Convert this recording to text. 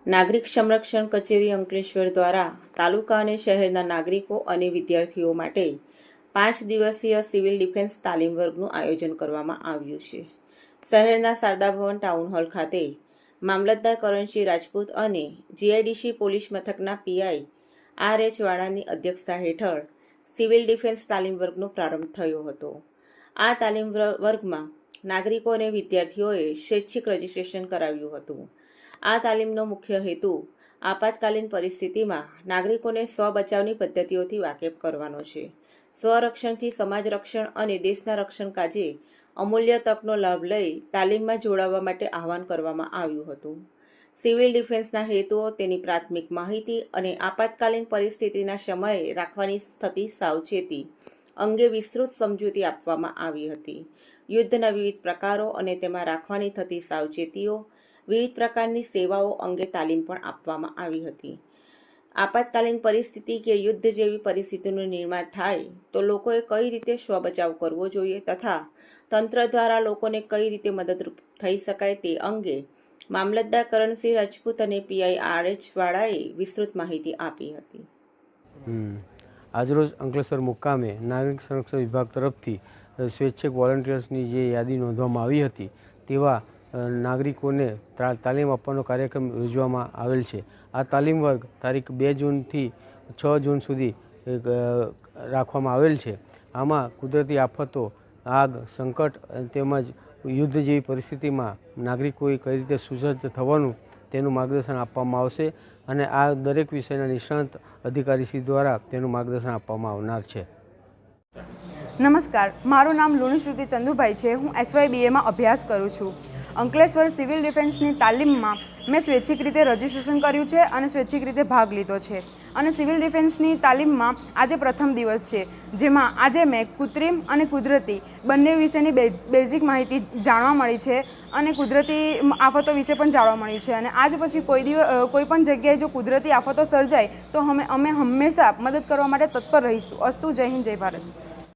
નાગરિક સંરક્ષણ કચેરી અંકલેશ્વર દ્વારા તાલુકા અને શહેરના નાગરિકો અને વિદ્યાર્થીઓ માટે 5 દિવસીય સિવિલ ડિફેન્સ તાલીમ વર્ગનું આયોજન કરવામાં આવ્યું છે। શહેરના શારદા ભવન ટાઉન હોલ ખાતે મામલતદાર કરણસિંહ રાજપૂત અને જીઆઈડીસી પોલીસ મથકના પીઆઈ આર.એચ. વાળાની અધ્યક્ષતા હેઠળ સિવિલ ડિફેન્સ તાલીમ વર્ગનો પ્રારંભ થયો હતો। આ તાલીમ વર્ગમાં નાગરિકો અને વિદ્યાર્થીઓએ સ્વૈચ્છિક રજીસ્ટ્રેશન કરાવ્યું હતું। આ તાલીમનો મુખ્ય હેતુ આપાતકાલીન પરિસ્થિતિમાં નાગરિકોને સ્વ બચાવની પદ્ધતિઓથી વાકેફ કરવાનો છે। સ્વરક્ષણથી સમાજ રક્ષણ અને દેશના રક્ષણ કાજે અમૂલ્ય તકનો લાભ લઈ તાલીમમાં જોડાવા માટે આહવાન કરવામાં આવ્યું હતું। સિવિલ ડિફેન્સના હેતુઓ તેની પ્રાથમિક માહિતી અને આપાતકાલીન પરિસ્થિતિના સમયે રાખવાની થતી સાવચેતી અંગે વિસ્તૃત સમજૂતી આપવામાં આવી હતી। યુદ્ધના વિવિધ પ્રકારો અને તેમાં રાખવાની થતી સાવચેતીઓ, વિવિધ પ્રકારની સેવાઓ અંગે તાલીમ પણ આપવામાં આવી હતી। આપાતકાલીન પરિસ્થિતિ કે યુદ્ધ જેવી પરિસ્થિતિનું નિર્માણ થાય તો લોકોએ કઈ રીતે સ્વબચાવ કરવો જોઈએ તથા તંત્ર દ્વારા લોકોને કઈ રીતે મદદરૂપ થઈ શકાય તે અંગે મામલતદાર કરણસિંહ રાજપૂત અને પીઆઈ આર.એચ. વાળાએ વિસ્તૃત માહિતી આપી હતી। આજરોજ અંકલેશ્વર મુકામે નાગરિક સંરક્ષણ વિભાગ તરફથી સ્વૈચ્છિક વોલન્ટિયર્સની જે યાદી નોંધવામાં આવી હતી તેવા નાગરિકોને તાલીમ આપવાનો કાર્યક્રમ યોજવામાં આવેલ છે। આ તાલીમ વર્ગ તારીખ 2 જૂનથી 6 જૂન સુધી રાખવામાં આવેલ છે। આમાં કુદરતી આફતો, આગ, સંકટ તેમજ યુદ્ધ જેવી પરિસ્થિતિમાં નાગરિકોએ કઈ રીતે સુસજ્જ થવાનું તેનું માર્ગદર્શન આપવામાં આવશે અને આ દરેક વિષયના નિષ્ણાંત અધિકારીશ્રી દ્વારા તેનું માર્ગદર્શન આપવામાં આવનાર છે। નમસ્કાર, મારું નામ લુણીશ્રુતિ ચંદુભાઈ છે। હું SYBAમાં અભ્યાસ કરું છું। અંકલેશ્વર સિવિલ ડિફેન્સની તાલીમમાં મેં સ્વૈચ્છિક રીતે રજીસ્ટ્રેશન કર્યું છે અને સ્વૈચ્છિક રીતે ભાગ લીધો છે અને સિવિલ ડિફેન્સની તાલીમમાં આજે પ્રથમ દિવસ છે, જેમાં આજે મેં કૃત્રિમ અને કુદરતી બંને વિશેની બેઝિક માહિતી જાણવા મળી છે અને કુદરતી આફતો વિશે પણ જાણવા મળ્યું છે અને આજ પછી કોઈ પણ જગ્યાએ જો કુદરતી આફતો સર્જાય તો અમે હંમેશા મદદ કરવા માટે તત્પર રહીશું। અસ્તુ, જય હિન્દ, જય ભારત।